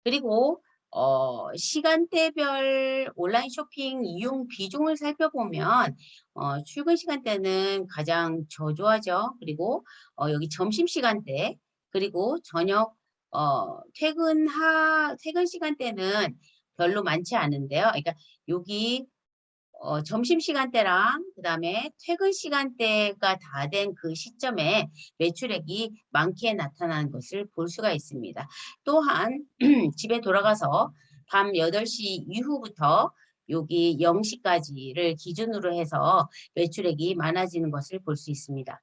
그리고 시간대별 온라인 쇼핑 이용 비중을 살펴보면 출근 시간대는 가장 저조하죠. 그리고 여기 점심 시간대 그리고 저녁 퇴근 시간대는 별로 많지 않은데요. 그러니까 여기 점심시간대랑 그다음에 퇴근 시간대가 다 된 그 시점에 매출액이 많게 나타나는 것을 볼 수가 있습니다. 또한 집에 돌아가서 밤 8시 이후부터 여기 0시까지를 기준으로 해서 매출액이 많아지는 것을 볼 수 있습니다.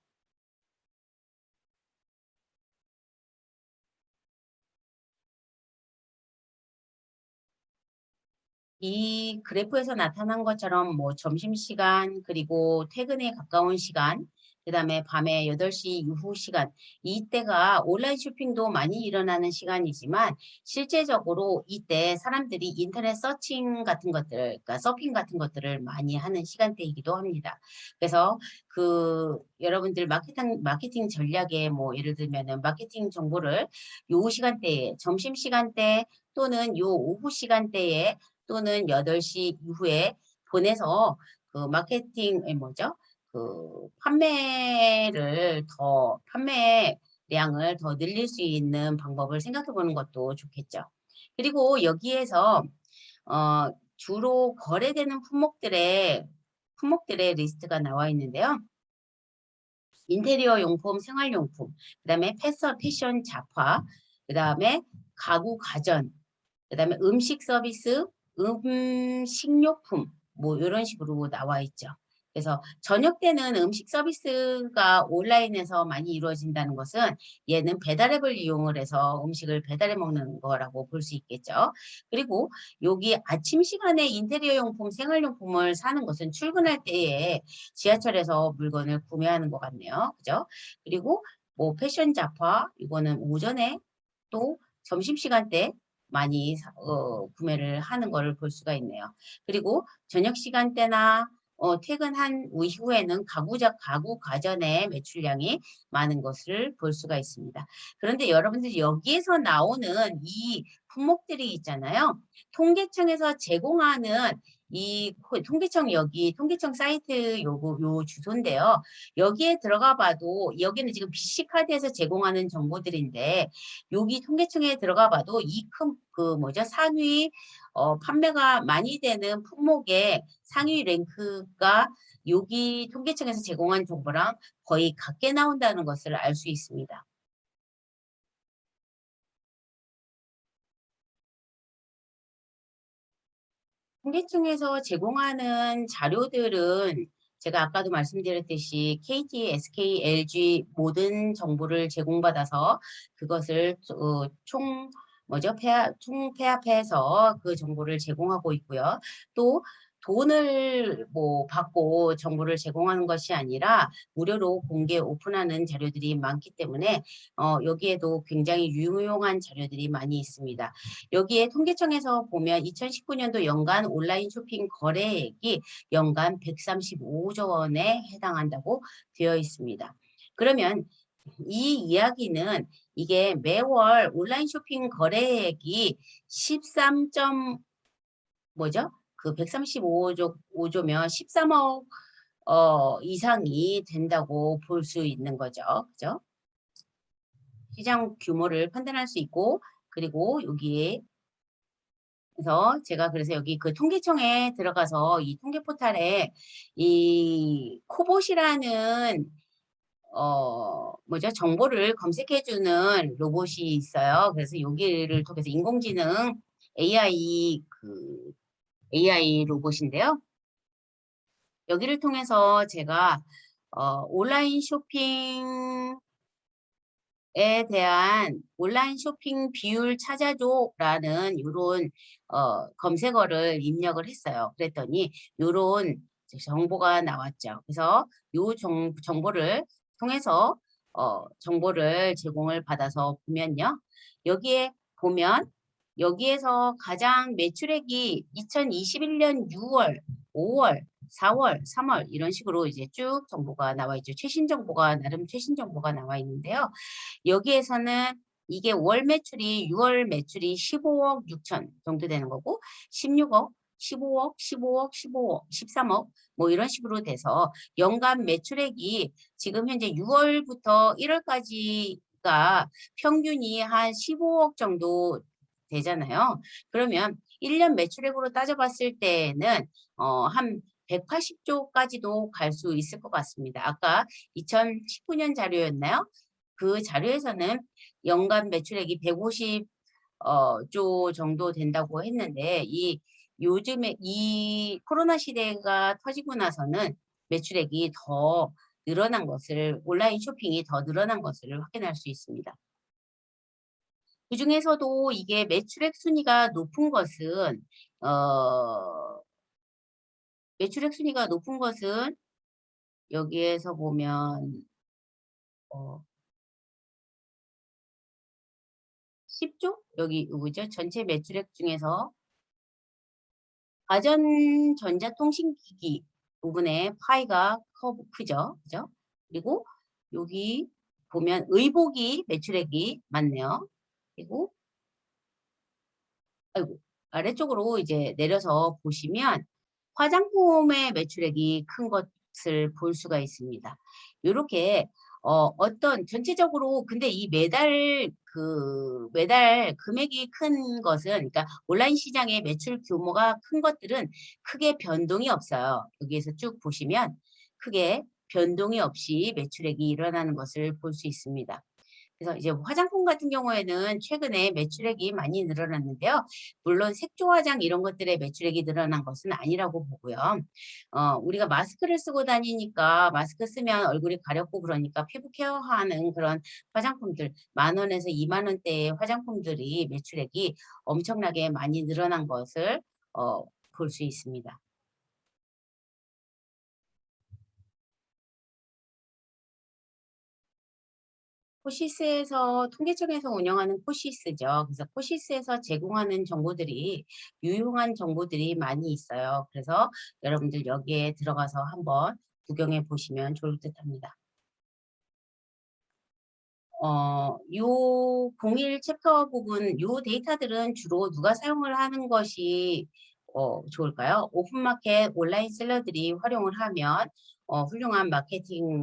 이 그래프에서 나타난 것처럼 뭐 점심시간 그리고 퇴근에 가까운 시간 그다음에 밤에 8시 이후 시간 이때가 온라인 쇼핑도 많이 일어나는 시간이지만 실제적으로 이때 사람들이 인터넷 서칭 같은 것들 그러니까 서핑 같은 것들을 많이 하는 시간대이기도 합니다. 그래서 그 여러분들 마케팅 전략에 뭐 예를 들면은 마케팅 정보를 요 시간대에 점심 시간대 또는 요 오후 시간대에 또는 8시 이후에 보내서 그 마케팅, 뭐죠? 그 판매량을 더 늘릴 수 있는 방법을 생각해 보는 것도 좋겠죠. 그리고 여기에서, 주로 거래되는 품목들의 리스트가 나와 있는데요. 인테리어 용품, 생활용품, 그 다음에 패션 잡화, 그 다음에 가구 가전, 그다음에 음식 서비스, 음식료품 뭐 이런 식으로 나와 있죠. 그래서 저녁 때는 음식 서비스가 온라인에서 많이 이루어진다는 것은 얘는 배달앱을 이용을 해서 음식을 배달해 먹는 거라고 볼 수 있겠죠. 그리고 여기 아침 시간에 인테리어 용품, 생활용품을 사는 것은 출근할 때에 지하철에서 물건을 구매하는 것 같네요. 그죠? 그리고 뭐 패션 잡화 이거는 오전에 또 점심시간 때 많이 구매를 하는 것을 볼 수가 있네요. 그리고 저녁 시간대나 퇴근한 이후에는 가구 가전의 매출량이 많은 것을 볼 수가 있습니다. 그런데 여러분들이 여기에서 나오는 이 품목들이 있잖아요. 통계청에서 제공하는 이 통계청 여기 통계청 사이트 요 주소인데요. 여기에 들어가 봐도 여기는 지금 BC카드에서 제공하는 정보들인데 여기 통계청에 들어가 봐도 이 큰 그 뭐죠 상위 판매가 많이 되는 품목의 상위 랭크가 여기 통계청에서 제공한 정보랑 거의 같게 나온다는 것을 알 수 있습니다. 통계청에서 제공하는 자료들은 제가 아까도 말씀드렸듯이 KT, SK, LG 모든 정보를 제공받아서 그것을 총 뭐죠? 총 폐합해서 그 정보를 제공하고 있고요. 또 돈을 뭐 받고 정보를 제공하는 것이 아니라 무료로 공개 오픈하는 자료들이 많기 때문에 여기에도 굉장히 유용한 자료들이 많이 있습니다. 여기에 통계청에서 보면 2019년도 연간 온라인 쇼핑 거래액이 연간 135조 원에 해당한다고 되어 있습니다. 그러면 이 이야기는 이게 매월 온라인 쇼핑 거래액이 13점 뭐죠? 그 135조면 13억 이상이 된다고 볼 수 있는 거죠. 그죠? 시장 규모를 판단할 수 있고 그리고 여기에 그래서 여기 그 통계청에 들어가서 이 통계 포탈에 이 코봇이라는 뭐죠? 정보를 검색해주는 로봇이 있어요. 그래서 여기를 통해서 인공지능 AI 로봇인데요. 여기를 통해서 제가 온라인 쇼핑 에 대한 온라인 쇼핑 비율 찾아줘라는 이런 검색어를 입력을 했어요. 그랬더니 이런 정보가 나왔죠. 그래서 이 정보를 통해서 정보를 제공을 받아서 보면요. 여기에 보면 여기에서 가장 매출액이 2021년 6월, 5월, 4월, 3월 이런 식으로 이제 쭉 정보가 나와 있죠. 최신 정보가 나름 최신 정보가 나와 있는데요. 여기에서는 이게 월 매출이 6월 매출이 15억 6천 정도 되는 거고 16억, 15억, 15억, 15억, 13억 뭐 이런 식으로 돼서 연간 매출액이 지금 현재 6월부터 1월까지가 평균이 한 15억 정도 되잖아요. 그러면 1년 매출액으로 따져봤을 때는 한 180조까지도 갈 수 있을 것 같습니다. 아까 2019년 자료였나요? 그 자료에서는 연간 매출액이 150조 정도 된다고 했는데 요즘에 이 코로나 시대가 터지고 나서는 매출액이 더 늘어난 것을 온라인 쇼핑이 더 늘어난 것을 확인할 수 있습니다. 그중에서도 이게 매출액 순위가 높은 것은 매출액 순위가 높은 것은 여기에서 보면 10조? 여기 뭐죠? 전체 매출액 중에서 가전전자통신기기 부분의 파이가 크죠? 그죠? 그리고 여기 보면 의복이 매출액이 많네요. 그리고 아이고, 아래쪽으로 이제 내려서 보시면 화장품의 매출액이 큰 것을 볼 수가 있습니다. 이렇게 어떤 전체적으로 근데 이 매달 금액이 큰 것은 그러니까 온라인 시장의 매출 규모가 큰 것들은 크게 변동이 없어요. 여기에서 쭉 보시면 크게 변동이 없이 매출액이 일어나는 것을 볼 수 있습니다. 그래서 이제 화장품 같은 경우에는 최근에 매출액이 많이 늘어났는데요. 물론 색조 화장 이런 것들의 매출액이 늘어난 것은 아니라고 보고요. 우리가 마스크를 쓰고 다니니까 마스크 쓰면 얼굴이 가렵고 그러니까 피부 케어하는 그런 화장품들 10,000원에서 20,000원대의 화장품들이 매출액이 엄청나게 많이 늘어난 것을 볼 수 있습니다. 코시스에서 통계청에서 운영하는 코시스죠. 그래서 코시스에서 제공하는 정보들이 유용한 정보들이 많이 있어요. 그래서 여러분들 여기에 들어가서 한번 구경해 보시면 좋을 듯 합니다. 요 01 챕터 부분, 요 데이터들은 주로 누가 사용을 하는 것이 좋을까요? 오픈마켓 온라인 셀러들이 활용을 하면 훌륭한 마케팅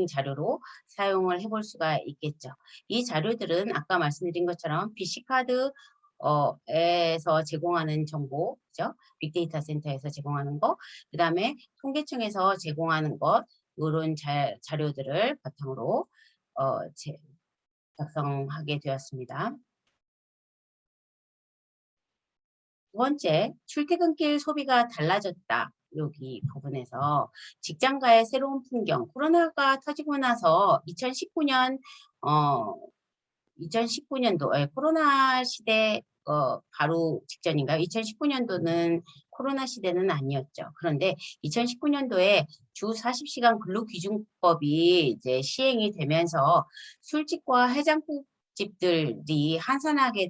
자료로 사용을 해볼 수가 있겠죠. 이 자료들은 아까 말씀드린 것처럼 BC카드 에서 제공하는 정보, 그죠? 빅데이터 센터에서 제공하는 거, 그 다음에 통계청에서 제공하는 것, 이런 자료들을 바탕으로 작성하게 되었습니다. 두 번째, 출퇴근길 소비가 달라졌다. 여기 부분에서 직장가의 새로운 풍경, 코로나가 터지고 나서 2019년, 2019년도, 코로나 시대, 바로 직전인가요? 2019년도는 코로나 시대는 아니었죠. 그런데 2019년도에 주 40시간 근로기준법이 이제 시행이 되면서 술집과 해장국집들이 한산하게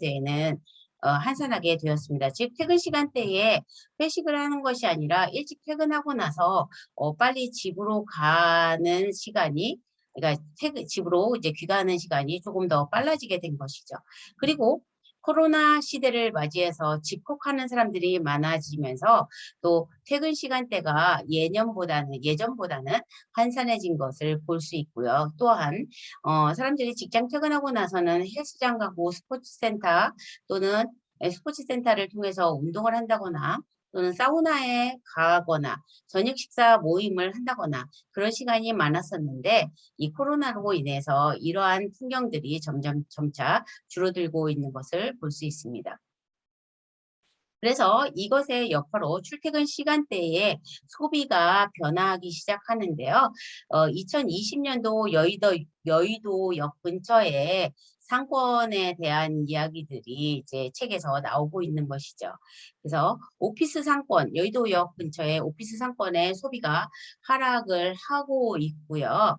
되었습니다. 즉, 퇴근 시간대에 회식을 하는 것이 아니라 일찍 퇴근하고 나서 빨리 집으로 가는 시간이 그러니까 집으로 이제 귀가하는 시간이 조금 더 빨라지게 된 것이죠. 그리고 코로나 시대를 맞이해서 집콕하는 사람들이 많아지면서 또 퇴근 시간대가 예전보다는 한산해진 것을 볼 수 있고요. 또한 사람들이 직장 퇴근하고 나서는 헬스장 가고 또는 스포츠센터를 통해서 운동을 한다거나 또는 사우나에 가거나 저녁 식사 모임을 한다거나 그런 시간이 많았었는데 이 코로나로 인해서 이러한 풍경들이 점차 줄어들고 있는 것을 볼 수 있습니다. 그래서 이것의 여파로 출퇴근 시간대에 소비가 변화하기 시작하는데요. 2020년도 여의도역 근처에 상권에 대한 이야기들이 이제 책에서 나오고 있는 것이죠. 그래서 오피스 상권, 여의도역 근처에 오피스 상권의 소비가 하락을 하고 있고요.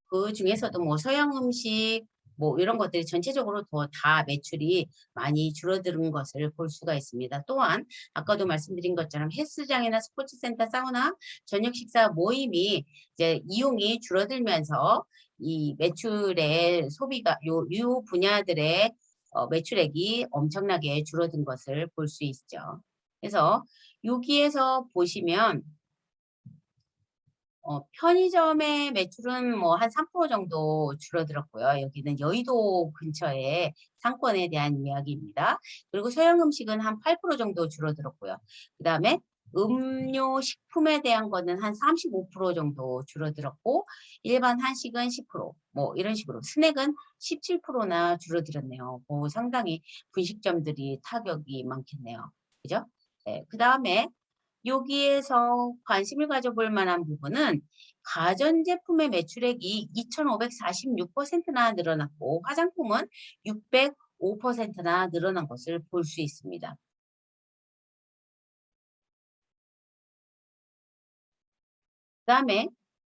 그 중에서도 뭐 서양 음식, 뭐 이런 것들이 전체적으로 다 매출이 많이 줄어드는 것을 볼 수가 있습니다. 또한 아까도 말씀드린 것처럼 헬스장이나 스포츠센터, 사우나, 저녁 식사 모임이 이제 이용이 줄어들면서 이 매출의 소비가 요 분야들의 매출액이 엄청나게 줄어든 것을 볼 수 있죠. 그래서 여기에서 보시면 편의점의 매출은 뭐 한 3% 정도 줄어들었고요. 여기는 여의도 근처의 상권에 대한 이야기입니다. 그리고 서양 음식은 한 8% 정도 줄어들었고요. 그 다음에 음료 식품에 대한 거는 한 35% 정도 줄어들었고, 일반 한식은 10%뭐 이런 식으로, 스낵은 17%나 줄어들었네요. 상당히 분식점들이 타격이 많겠네요. 그죠? 네, 그 다음에 여기에서 관심을 가져볼 만한 부분은 가전제품의 매출액이 2,546%나 늘어났고, 화장품은 605%나 늘어난 것을 볼 수 있습니다. 그 다음에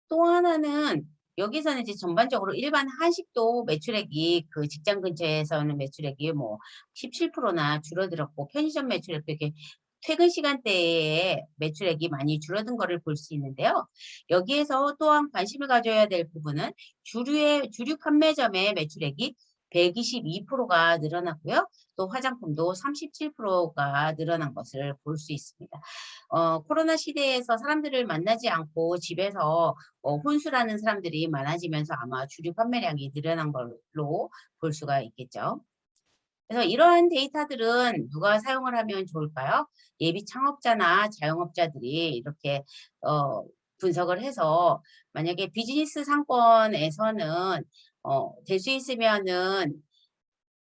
또 하나는, 여기서는 이제 전반적으로 일반 한식도 매출액이 그 직장 근처에서는 매출액이 뭐 17%나 줄어들었고, 편의점 매출액도 이렇게 퇴근 시간대에 매출액이 많이 줄어든 거를 볼 수 있는데요. 여기에서 또한 관심을 가져야 될 부분은 주류 판매점의 매출액이 122%가 늘어났고요. 또 화장품도 37%가 늘어난 것을 볼 수 있습니다. 코로나 시대에서 사람들을 만나지 않고 집에서 혼술하는 사람들이 많아지면서 아마 주류 판매량이 늘어난 걸로 볼 수가 있겠죠. 그래서 이러한 데이터들은 누가 사용을 하면 좋을까요? 예비 창업자나 자영업자들이 이렇게 분석을 해서, 만약에 비즈니스 상권에서는 될 수 있으면은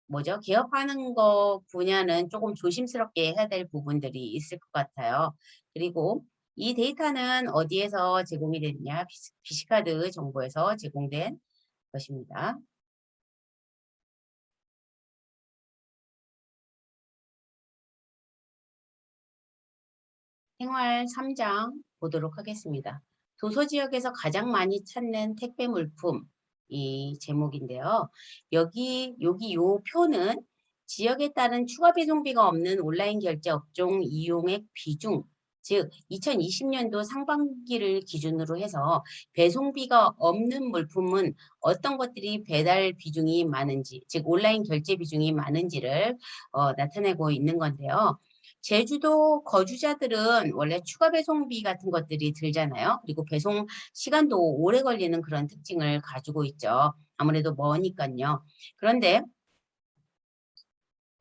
뭐죠? 개업하는 거 분야는 조금 조심스럽게 해야 될 부분들이 있을 것 같아요. 그리고 이 데이터는 어디에서 제공이 됐냐? 비시카드 정보에서 제공된 것입니다. 생활 3장 보도록 하겠습니다. 도서 지역에서 가장 많이 찾는 택배 물품, 이 제목인데요. 여기 요 표는 지역에 따른 추가 배송비가 없는 온라인 결제 업종 이용액 비중, 즉 2020년도 상반기를 기준으로 해서 배송비가 없는 물품은 어떤 것들이 배달 비중이 많은지, 즉 온라인 결제 비중이 많은지를 나타내고 있는 건데요. 제주도 거주자들은 원래 추가 배송비 같은 것들이 들잖아요. 그리고 배송 시간도 오래 걸리는 그런 특징을 가지고 있죠. 아무래도 머니까요. 그런데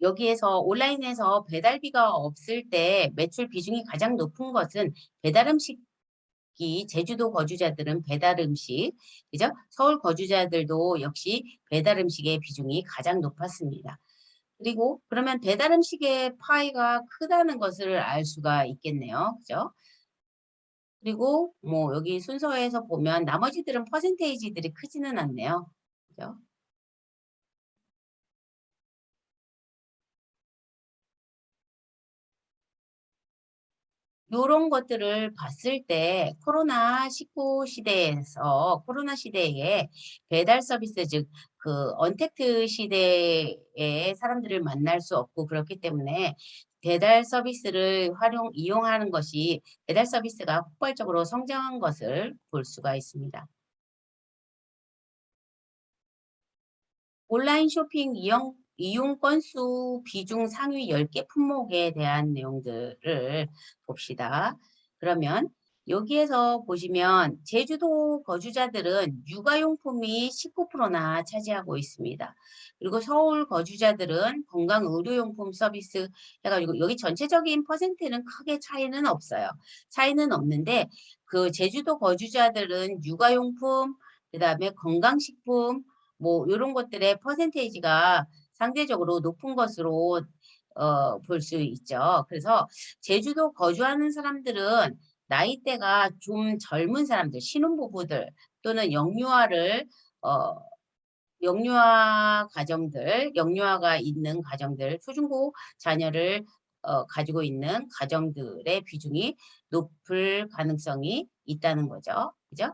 여기에서 온라인에서 배달비가 없을 때 매출 비중이 가장 높은 것은 배달 음식이, 제주도 거주자들은 배달 음식, 그죠? 서울 거주자들도 역시 배달 음식의 비중이 가장 높았습니다. 그리고 그러면 배달 음식의 파이가 크다는 것을 알 수가 있겠네요. 그죠? 그리고 뭐 여기 순서에서 보면 나머지들은 퍼센테이지들이 크지는 않네요. 그죠? 이런 것들을 봤을 때 코로나 시대에 배달 서비스, 즉 그 언택트 시대에 사람들을 만날 수 없고, 그렇기 때문에 배달 서비스를 이용하는 것이, 배달 서비스가 폭발적으로 성장한 것을 볼 수가 있습니다. 온라인 쇼핑 이용 건수 비중 상위 10개 품목에 대한 내용들을 봅시다. 그러면 여기에서 보시면 제주도 거주자들은 육아용품이 19%나 차지하고 있습니다. 그리고 서울 거주자들은 건강의료용품 서비스 해가지고, 여기 전체적인 퍼센트는 크게 차이는 없어요. 차이는 없는데, 그 제주도 거주자들은 육아용품, 그다음에 건강식품, 뭐 이런 것들의 퍼센테이지가 상대적으로 높은 것으로 볼 수 있죠. 그래서 제주도 거주하는 사람들은 나이대가 좀 젊은 사람들, 신혼부부들 또는 어, 영유아 가정들, 영유아가 있는 가정들, 초중고 자녀를 가지고 있는 가정들의 비중이 높을 가능성이 있다는 거죠. 그죠?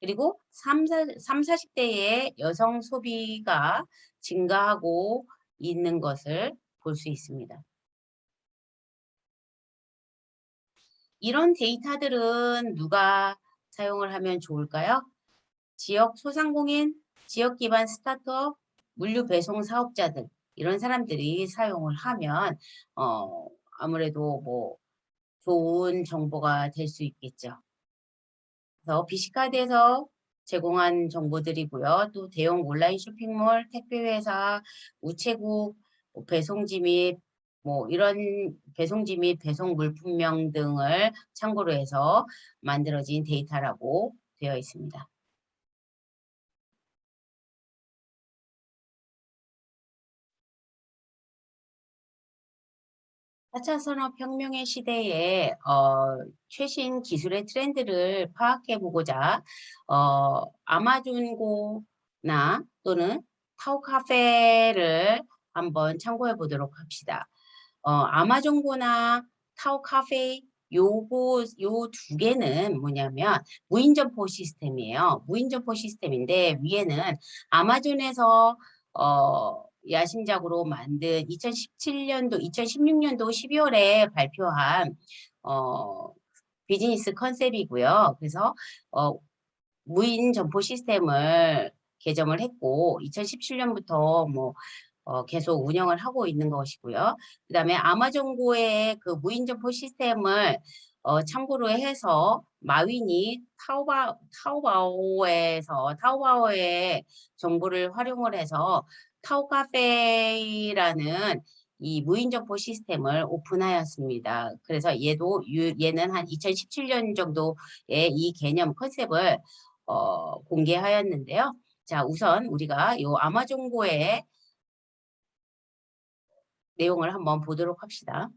그리고 40대의 여성 소비가 증가하고 있는 것을 볼 수 있습니다. 이런 데이터들은 누가 사용을 하면 좋을까요? 지역 소상공인, 지역 기반 스타트업, 물류 배송 사업자들 이런 사람들이 사용을 하면 아무래도 뭐 좋은 정보가 될 수 있겠죠. 그래서 BC카드에서 제공한 정보들이고요. 또 대형 온라인 쇼핑몰, 택배회사, 우체국, 배송지 및 이런 배송지 및 배송 물품명 등을 참고로 해서 만들어진 데이터라고 되어 있습니다. 4차 산업혁명의 시대에 최신 기술의 트렌드를 파악해 보고자 아마존고나 또는 타오카페를 한번 참고해 보도록 합시다. 아마존고나 타오카페 요 두 개는 뭐냐면 무인점포 시스템이에요. 무인점포 시스템인데 위에는 아마존에서 야심작으로 만든 2017년도, 2016년도 12월에 발표한 비즈니스 컨셉이고요. 그래서 무인 점포 시스템을 개점을 했고 2017년부터 계속 운영을 하고 있는 것이고요. 그 다음에 아마존고의 그 무인 점포 시스템을 참고로 해서 마윈이 타오바오의 정보를 활용을 해서 타오카페라는 이 무인 점포 시스템을 오픈하였습니다. 그래서 얘는 한 2017년 정도의 이 개념 컨셉을 공개하였는데요. 자, 우선 우리가 이 아마존고의 내용을 한번 보도록 합시다.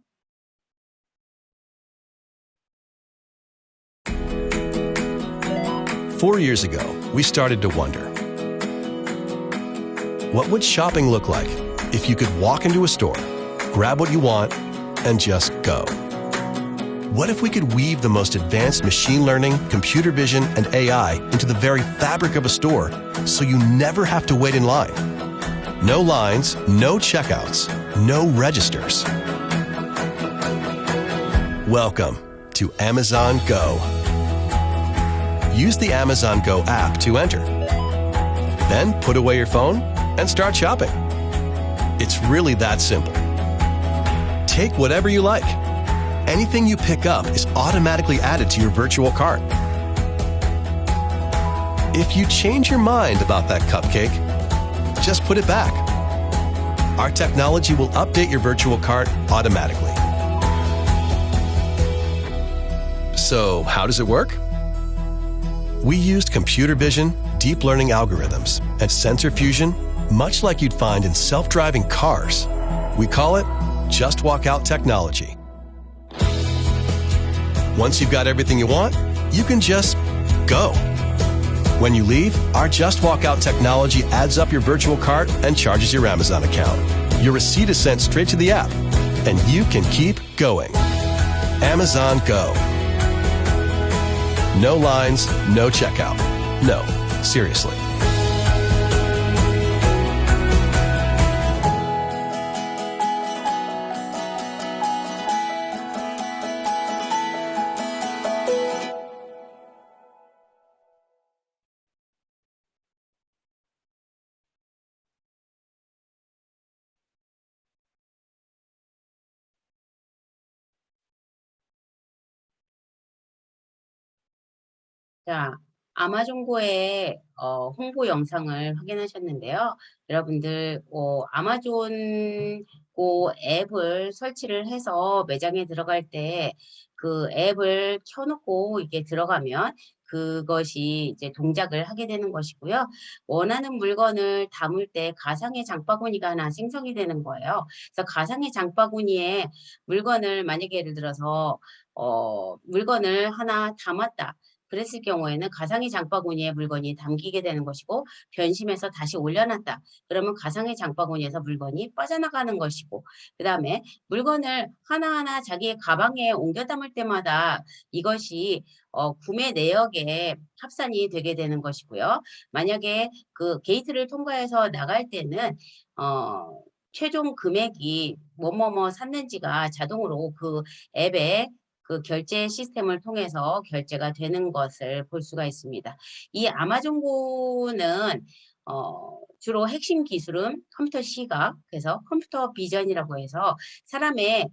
Four years ago, we started to wonder, what would shopping look like if you could walk into a store, grab what you want, and just go? What if we could weave the most advanced machine learning, computer vision, and AI into the very fabric of a store so you never have to wait in line? No lines, no checkouts, no registers. Welcome to Amazon Go. Use the Amazon Go app to enter. Then put away your phone and start shopping. It's really that simple. Take whatever you like. Anything you pick up is automatically added to your virtual cart. If you change your mind about that cupcake, just put it back. Our technology will update your virtual cart automatically. So, how does it work? We used computer vision, deep learning algorithms, and sensor fusion, much like you'd find in self-driving cars. We call it Just Walk Out technology. Once you've got everything you want, you can just go. When you leave, our Just Walk Out technology adds up your virtual cart and charges your Amazon account. Your receipt is sent straight to the app, and you can keep going. Amazon Go. No lines, no checkout. No, seriously. 자, 아마존고의 홍보 영상을 확인하셨는데요. 여러분들 아마존고 앱을 설치를 해서 매장에 들어갈 때 그 앱을 켜놓고 이게 들어가면 그것이 이제 동작을 하게 되는 것이고요. 원하는 물건을 담을 때 가상의 장바구니가 하나 생성이 되는 거예요. 그래서 가상의 장바구니에 물건을 만약에 예를 들어서 물건을 하나 담았다. 그랬을 경우에는 가상의 장바구니에 물건이 담기게 되는 것이고 변심해서 다시 올려놨다. 그러면 가상의 장바구니에서 물건이 빠져나가는 것이고 그 다음에 물건을 하나하나 자기의 가방에 옮겨 담을 때마다 이것이 구매 내역에 합산이 되게 되는 것이고요. 만약에 그 게이트를 통과해서 나갈 때는 최종 금액이 뭐뭐뭐 샀는지가 자동으로 그 앱에 그 결제 시스템을 통해서 결제가 되는 것을 볼 수가 있습니다. 이 아마존고는 주로 핵심 기술은 컴퓨터 시각, 그래서 컴퓨터 비전이라고 해서 사람의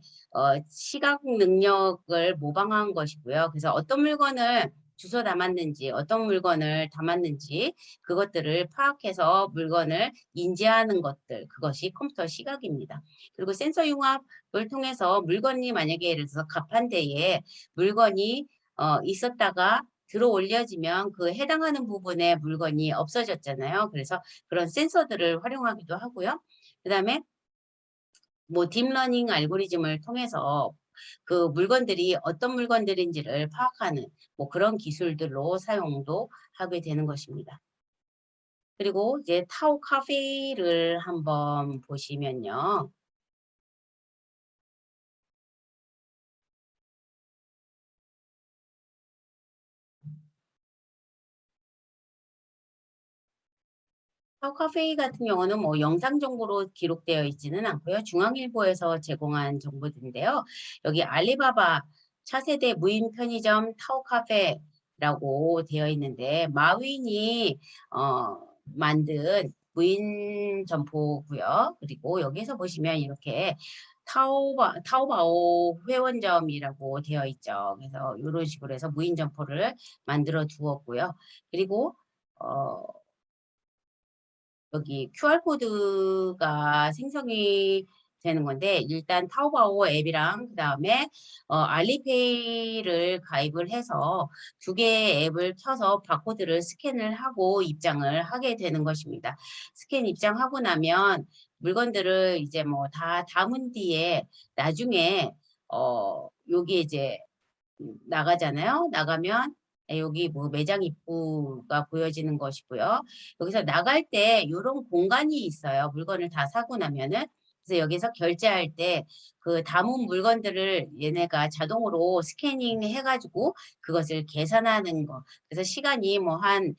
시각 능력을 모방한 것이고요. 그래서 어떤 물건을 주워 담았는지, 어떤 물건을 담았는지 그것들을 파악해서 물건을 인지하는 것들, 그것이 컴퓨터 시각입니다. 그리고 센서 융합을 통해서 물건이 만약에 예를 들어서 가판대에 물건이 있었다가 들어 올려지면 그 해당하는 부분에 물건이 없어졌잖아요. 그래서 그런 센서들을 활용하기도 하고요. 그 다음에 뭐 딥러닝 알고리즘을 통해서 그 물건들이 어떤 물건들인지를 파악하는 뭐 그런 기술들로 사용도 하게 되는 것입니다. 그리고 이제 타오 카페를 한번 보시면요. 카카오페이 같은 경우는 뭐 영상 정보로 기록되어 있지는 않고요. 중앙일보에서 제공한 정보인데요. 여기 알리바바 차세대 무인 편의점 타오카페라고 되어 있는데 마윈이 만든 무인 점포고요. 그리고 여기서 보시면 이렇게 타오바오 회원점이라고 되어 있죠. 그래서 이런 식으로 해서 무인 점포를 만들어 두었고요. 그리고 여기 QR코드가 생성이 되는 건데 일단 타오바오 앱이랑 그 다음에 알리페이를 가입을 해서 두 개의 앱을 켜서 바코드를 스캔을 하고 입장을 하게 되는 것입니다. 스캔 입장하고 나면 물건들을 이제 뭐 다 담은 뒤에 나중에 여기 이제 나가잖아요. 나가면 여기 뭐 매장 입구가 보여지는 것이고요. 여기서 나갈 때 이런 공간이 있어요. 물건을 다 사고 나면은. 그래서 여기서 결제할 때 그 담은 물건들을 얘네가 자동으로 스캐닝 해가지고 그것을 계산하는 거. 그래서 시간이 뭐 한,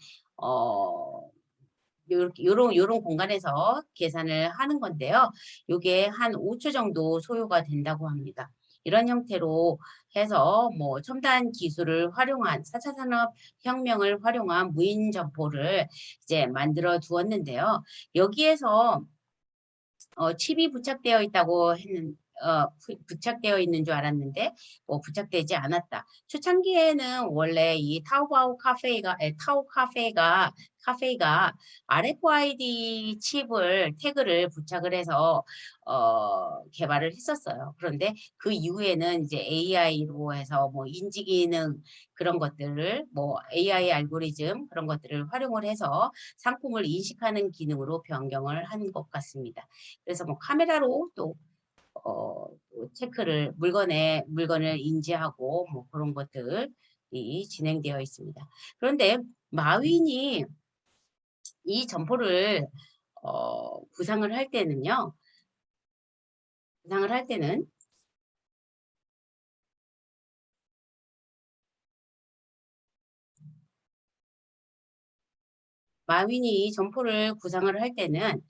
요런 공간에서 계산을 하는 건데요. 요게 한 5초 정도 소요가 된다고 합니다. 이런 형태로 해서 뭐 첨단 기술을 활용한 4차 산업혁명을 활용한 무인 점포를 이제 만들어 두었는데요. 여기에서 칩이 부착되어 있다고 했는 부착되어 있는 줄 알았는데 뭐 부착되지 않았다. 초창기에는 원래 이 타오바오 카페가 RFID 칩을 태그를 부착을 해서 개발을 했었어요. 그런데 그 이후에는 이제 AI로 해서 뭐 인지 기능 그런 것들을 뭐 AI 알고리즘 그런 것들을 활용을 해서 상품을 인식하는 기능으로 변경을 한 것 같습니다. 그래서 뭐 카메라로 또 체크를 물건을 인지하고 뭐 그런 것들이 진행되어 있습니다. 그런데 마윈이 이 점포를 구상을 할 때는요. 구상을 할 때는 마윈이 점포를 구상을 할 때는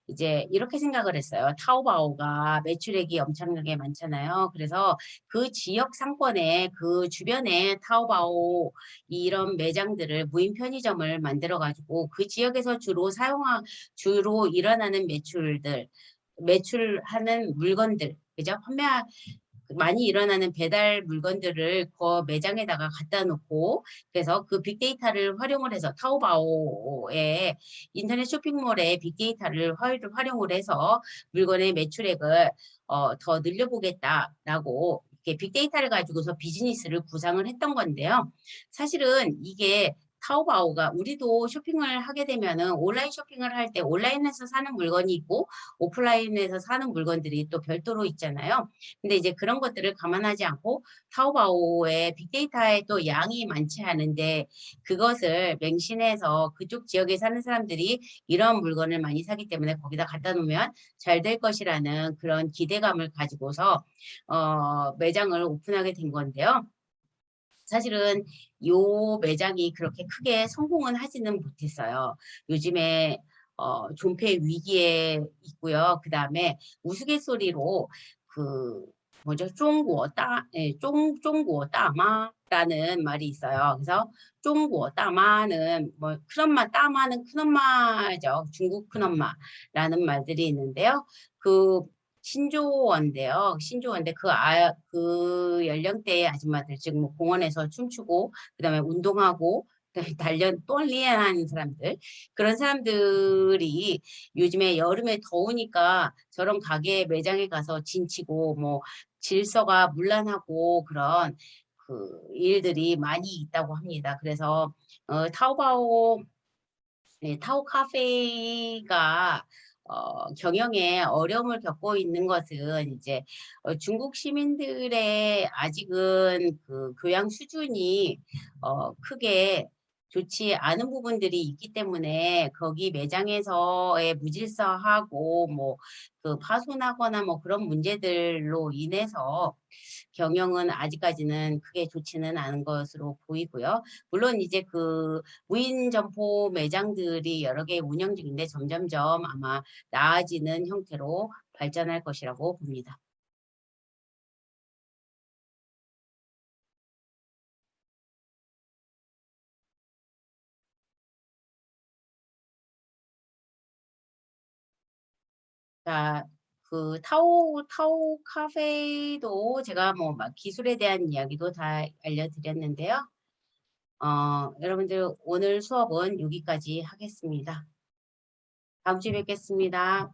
이제 이렇게 생각을 했어요. 타오바오가 매출액이 엄청나게 많잖아요. 그래서 그 지역 상권에 그 주변에 타오바오 이런 매장들을 무인 편의점을 만들어 가지고 그 지역에서 주로 일어나는 매출하는 물건들, 그죠? 많이 일어나는 배달 물건들을 그 매장에다가 갖다 놓고 그래서 그 빅데이터를 활용을 해서 타오바오의 인터넷 쇼핑몰의 빅데이터를 활용을 해서 물건의 매출액을 더 늘려보겠다라고 이렇게 빅데이터를 가지고서 비즈니스를 구상을 했던 건데요. 사실은 이게 타오바오가 우리도 쇼핑을 하게 되면은 온라인 쇼핑을 할 때 온라인에서 사는 물건이 있고 오프라인에서 사는 물건들이 또 별도로 있잖아요. 근데 이제 그런 것들을 감안하지 않고 타오바오의 빅데이터에 또 양이 많지 않은데 그것을 맹신해서 그쪽 지역에 사는 사람들이 이런 물건을 많이 사기 때문에 거기다 갖다 놓으면 잘 될 것이라는 그런 기대감을 가지고서 매장을 오픈하게 된 건데요. 사실은 요 매장이 그렇게 크게 성공은 하지는 못했어요. 요즘에 존폐 위기에 있고요. 그 다음에 우스갯소리로 그 뭐죠? 쫑구어 따마라는 말이 있어요. 그래서 쫑구어 따마는 뭐 큰엄마 따마는 큰엄마죠. 중국 큰엄마라는 말들이 있는데요. 그 신조어인데요. 신조어인데 그 연령대의 아줌마들, 즉 뭐 공원에서 춤추고 그다음에 운동하고 그다음에 똘리하는 사람들 그런 사람들이 요즘에 여름에 더우니까 저런 가게 매장에 가서 진치고 뭐 질서가 문란하고 그런 그 일들이 많이 있다고 합니다. 그래서 타오바오 타오 카페가 경영에 어려움을 겪고 있는 것은 이제 중국 시민들의 아직은 그 교양 수준이 크게 좋지 않은 부분들이 있기 때문에 거기 매장에서의 무질서하고 뭐 그 파손하거나 뭐 그런 문제들로 인해서 경영은 아직까지는 크게 좋지는 않은 것으로 보이고요. 물론 이제 그 무인 점포 매장들이 여러 개 운영 중인데 점점점 아마 나아지는 형태로 발전할 것이라고 봅니다. 자, 그 타오 카페도 제가 뭐 막 기술에 대한 이야기도 다 알려드렸는데요. 여러분들 오늘 수업은 여기까지 하겠습니다. 다음 주에 뵙겠습니다.